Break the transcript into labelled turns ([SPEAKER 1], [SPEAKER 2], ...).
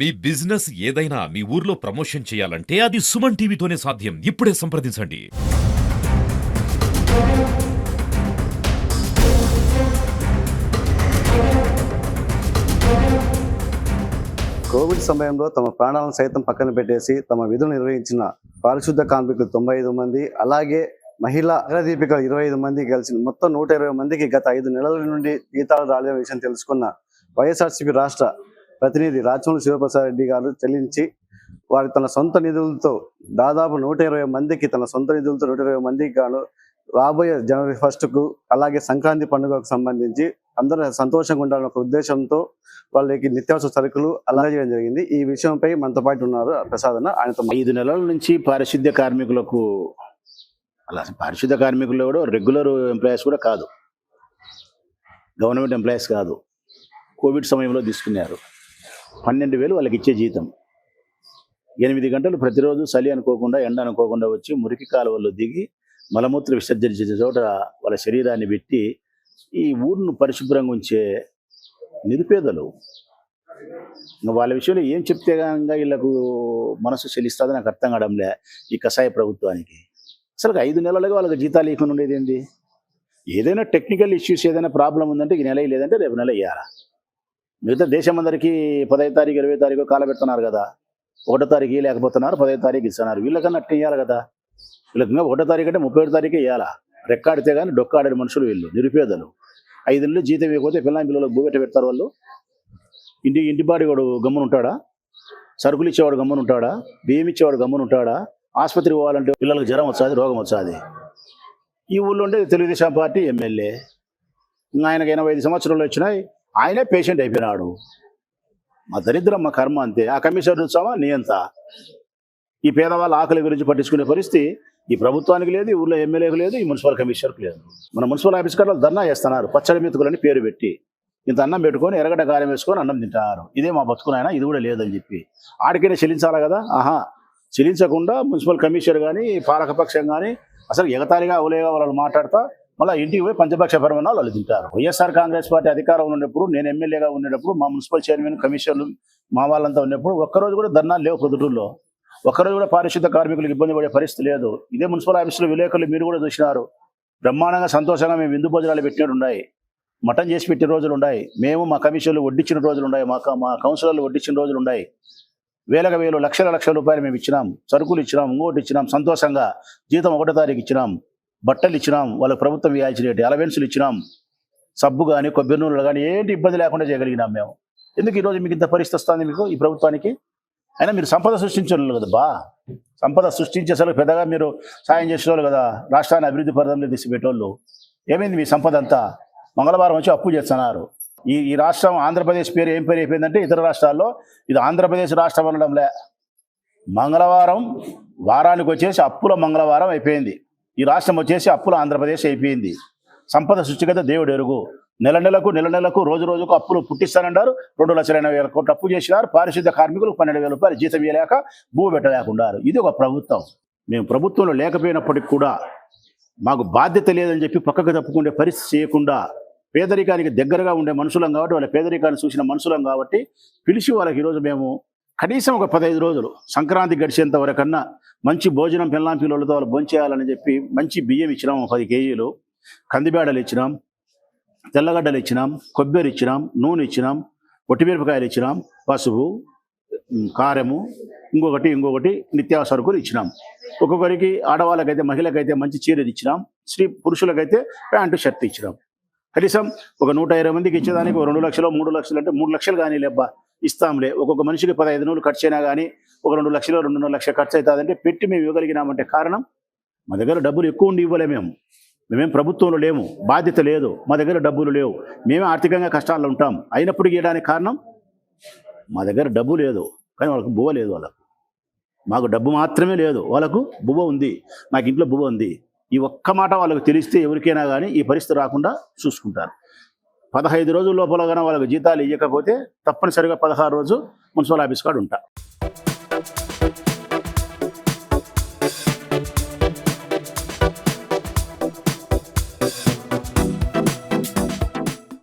[SPEAKER 1] మీ business ఏదైనా మీ ఊర్లో promotion చేయాలంటే అది సుమన్ టీవీతోనే సాధ్యం. ఇప్పుడే సంప్రదించండి.
[SPEAKER 2] కోవిడ్ సమయంలో తమ ప్రాణాలను సైతం పక్కన పెట్టేసి తమ విధులు నిర్వహించిన పారిశుద్ధ కార్మికులు 95 మంది, అలాగే మహిళా అగ్రదీపికలు 25 మంది కలిసి మొత్తం 120 మందికి గత 5 నెలల నుండి జీతాలు రాలేని విషయం తెలుసుకున్న వైఎస్ఆర్సీపీ రాష్ట్ర ప్రతినిధి రాచమల్లి శివప్రసాద్ రెడ్డి గారు చెల్లించి వారి తన సొంత నిధులతో దాదాపు 120 మందికి తన సొంత నిధులతో 120 మందికి గాను రాబోయే జనవరి 1కు అలాగే సంక్రాంతి పండుగకు సంబంధించి అందరూ సంతోషంగా ఉండాలనే ఒక ఉద్దేశంతో వాళ్ళకి నిత్యావసర సరుకులు అలాగే చేయడం జరిగింది. ఈ విషయంపై మనతో పాటు ఉన్నారు ప్రసాద్ అన్న. ఆయనతో
[SPEAKER 3] 5 నెలల నుంచి పారిశుద్ధ్య కార్మికులకు, అలా పారిశుద్ధ్య కార్మికులు కూడా రెగ్యులర్ ఎంప్లాయీస్ కూడా కాదు, గవర్నమెంట్ ఎంప్లాయీస్ కాదు, కోవిడ్ సమయంలో తీసుకున్నారు. 12,000 వాళ్ళకి ఇచ్చే జీతం. 8 గంటలు ప్రతిరోజు చలి అనుకోకుండా ఎండ అనుకోకుండా వచ్చి మురికి కాలువల్లో దిగి మలమూత్ర విసర్జించే చోట వాళ్ళ శరీరాన్ని పెట్టి ఈ ఊరును పరిశుభ్రంగా ఉంచే నిరుపేదలు. వాళ్ళ విషయంలో ఏం చెప్తే కనుక వీళ్ళకు మనసు చెల్లిస్తుందో నాకు అర్థం కావడంలే ఈ కషాయ ప్రభుత్వానికి. అసలు 5 నెలలుగా వాళ్ళకి జీతాలు ఇవ్వకుండా ఉండేది ఏంది? ఏదైనా టెక్నికల్ ఇష్యూస్ ఏదైనా ప్రాబ్లం ఉందంటే ఈ నెల లేదంటే రేపు నెల ఇవ్వాలా. మిగతా దేశం అందరికీ 15వ తారీఖు 20వ తారీఖు కాలబెడుతున్నారు కదా. 1వ తారీఖు ఇవ్వలేకపోతున్నారు, 10వ తారీఖు ఇస్తున్నారు. వీళ్ళకన్నా అట్లా ఇవ్వాలి కదా. వీళ్ళకి 1వ తారీఖు అంటే 31వ తారీఖే ఇవ్వాలా. రెక్కాడితే కానీ డొక్కాడని మనుషులు వీళ్ళు, నిరుపేదలు. 5 నెలలు జీతం ఇవ్వకపోతే పిల్లలకు భూగట్ట పెడతారు వాళ్ళు. ఇంటిబాడి వాడు గమ్మున ఉంటాడా? సరుకులు ఇచ్చేవాడు గమ్మున ఉంటాడా? బియ్యం ఇచ్చేవాడు గమ్మున ఉంటాడా? ఆసుపత్రికి పోవాలంటే పిల్లలకు జ్వరం వచ్చాది, రోగం వచ్చాది. ఈ ఊళ్ళో ఉంటే తెలుగుదేశం పార్టీ ఎమ్మెల్యే, ఆయనకు 85 సంవత్సరాలు వచ్చినాయి, ఆయనే పేషెంట్ అయిపోయినాడు. మా దరిద్రం, మా కర్మ అంతే. ఆ కమిషనర్ చూసామా నియంత. ఈ పేదవాళ్ళ ఆకలి గురించి పట్టించుకునే పరిస్థితి ఈ ప్రభుత్వానికి లేదు, ఈ ఊళ్ళో ఎమ్మెల్యేకు లేదు, ఈ మున్సిపల్ కమిషనర్కి లేదు. మన మున్సిపల్ ఆఫీస్ కాడ ధర్నా చేస్తున్నారు, పచ్చడి మెతుకులని పేరు పెట్టి. ఇంత అన్నం పెట్టుకొని ఎర్రగడ్డ కారం వేసుకొని అన్నం తింటారు. ఇదే మా బతుకునైనా, ఇది కూడా లేదని చెప్పి ఆడికైనా చెల్లించాలా కదా. చెల్లించకుండా మున్సిపల్ కమిషనర్ కానీ పాలకపక్షం కానీ అసలు ఎగతాళిగా అవలేగా వాళ్ళు మాట్లాడతా మళ్ళీ ఇంటికి పోయి పంచపక్ష పరమాణాలు వాళ్ళు తింటారు. వైఎస్ఆర్ కాంగ్రెస్ పార్టీ అధికారంలో ఉన్నప్పుడు, నేను ఎమ్మెల్యేగా ఉండేటప్పుడు, మా మున్సిపల్ చైర్మన్ కమిషనర్లు మా వాళ్ళంతా ఉన్నప్పుడు ఒక్కరోజు కూడా ధర్నాలు లేవు ప్రొద్దుటూరులో. ఒక్కరోజు కూడా పారిశుద్ధ కార్మికులకు ఇబ్బంది పడే పరిస్థితి లేదు. ఇదే మున్సిపల్ ఆఫీసులో విలేకరులు మీరు కూడా చూసినారు. బ్రహ్మాండంగా సంతోషంగా మేము విందు భోజనాలు పెట్టినట్టు ఉన్నాయి, మటన్ చేసి పెట్టిన రోజులు ఉన్నాయి, మేము మా కమిషన్లు వడ్డించిన రోజులు ఉన్నాయి, మా కౌన్సిలర్లు వడ్డించిన రోజులు ఉన్నాయి. వేలకు వేలు లక్షల రూపాయలు మేము ఇచ్చినాం, సరుకులు ఇచ్చినాం, ఇంకోటి ఇచ్చినాం, సంతోషంగా జీతం 1వ తారీఖు ఇచ్చినాం, బట్టలు ఇచ్చినాం, వాళ్ళ ప్రభుత్వం ఇవ్వాల్సిన అలవెన్సులు ఇచ్చినాం, సబ్బు కానీ కొబ్బరి నూనెలు కానీ ఏంటి ఇబ్బంది లేకుండా చేయగలిగినాం మేము. ఎందుకు ఈరోజు మీకు ఇంత పరిస్థితి వస్తుంది మీకు ఈ ప్రభుత్వానికి? అయినా మీరు సంపద సృష్టించడం కదా బా, సంపద సృష్టించేసరికి పెద్దగా మీరు సాయం చేసేవాళ్ళు కదా, రాష్ట్రాన్ని అభివృద్ధి పథంలో తీసిపెట్టేవాళ్ళు. ఏమైంది మీ సంపద అంతా? మంగళవారం వచ్చి అప్పు చేస్తున్నారు. ఈ రాష్ట్రం ఆంధ్రప్రదేశ్ పేరు ఏం పేరు అయిపోయిందంటే ఇతర రాష్ట్రాల్లో ఇది ఆంధ్రప్రదేశ్ రాష్ట్రం అనడంలే. మంగళవారం వారానికి వచ్చేసి అప్పుల మంగళవారం అయిపోయింది. ఈ రాష్ట్రం వచ్చేసి అప్పుల ఆంధ్రప్రదేశ్ అయిపోయింది. సంపద సృష్టికత దేవుడు ఎరుగు. నెల నెలకు రోజుకు అప్పులు పుట్టిస్తానంటారు. 2,80,000 కోట్లు అప్పు చేసినారు. పారిశుద్ధ కార్మికులు 12,000 రూపాయలు జీతం ఇవ్వలేక భూ పెట్టలేకున్నారు. ఇది ఒక ప్రభుత్వం. మేము ప్రభుత్వంలో లేకపోయినప్పటికి కూడా మాకు బాధ్యత లేదని చెప్పి పక్కకు తప్పుకునే పరిస్థితి చేయకుండా, పేదరికానికి దగ్గరగా ఉండే మనుషులం కాబట్టి, వాళ్ళ పేదరికాన్ని చూసిన మనుషులం కాబట్టి పిలిచి వాళ్ళకి ఈరోజు మేము కనీసం ఒక 15 రోజులు సంక్రాంతి గడిచేంత వరకన్నా మంచి భోజనం పిల్లం పిల్లలతో వాళ్ళు భోంచేయాలని చెప్పి మంచి బియ్యం ఇచ్చినాం, 10 కేజీలు కందిబేడలు ఇచ్చినాం, తెల్లగడ్డలు ఇచ్చినాం, కొబ్బరి ఇచ్చినాం, నూనె ఇచ్చినాం, ఒట్టిమిరపకాయలు ఇచ్చినాం, పసుపు, కారము, ఇంకొకటి నిత్యావసరకులు ఇచ్చినాం. ఒక్కొక్కరికి ఆడవాళ్ళకైతే మహిళకైతే మంచి చీరలు ఇచ్చినాం, పురుషులకైతే ప్యాంటు షర్ట్ ఇచ్చినాం. కనీసం ఒక 120 మందికి ఇచ్చేదానికి 2 లక్షలు 3 లక్షలు అంటే 3 లక్షలు కానీ లేబ్బా ఇస్తాంలే. ఒక్కొక్క మనిషికి 15 నూలు ఖర్చు అయినా కానీ ఒక 2 లక్షలు 2.5 లక్షలు ఖర్చు అవుతుందంటే పెట్టి మేము ఇవ్వగలిగినామంటే కారణం మా దగ్గర డబ్బులు ఎక్కువ ఉండి ఇవ్వలే. మేమేం ప్రభుత్వంలో లేము, బాధ్యత లేదు, మా దగ్గర డబ్బులు లేవు, మేమే ఆర్థికంగా కష్టాల్లో ఉంటాం. అయినప్పుడు ఇవ్వడానికి కారణం మా దగ్గర డబ్బు లేదు, కానీ వాళ్ళకు బువ్వ లేదు. మాకు డబ్బు మాత్రమే లేదు, వాళ్ళకు బువ్వ ఉంది. నాకు ఇంట్లో బువ్వ ఉంది. ఈ ఒక్క మాట వాళ్ళకు తెలిస్తే ఎవరికైనా కానీ ఈ పరిస్థితి రాకుండా చూసుకుంటారు. 15 రోజుల లోపల కానీ వాళ్ళకి జీతాలు ఇవ్వకపోతే తప్పనిసరిగా 16 రోజు మున్సిపల్ ఆఫీస్ కాడ ఉంటా.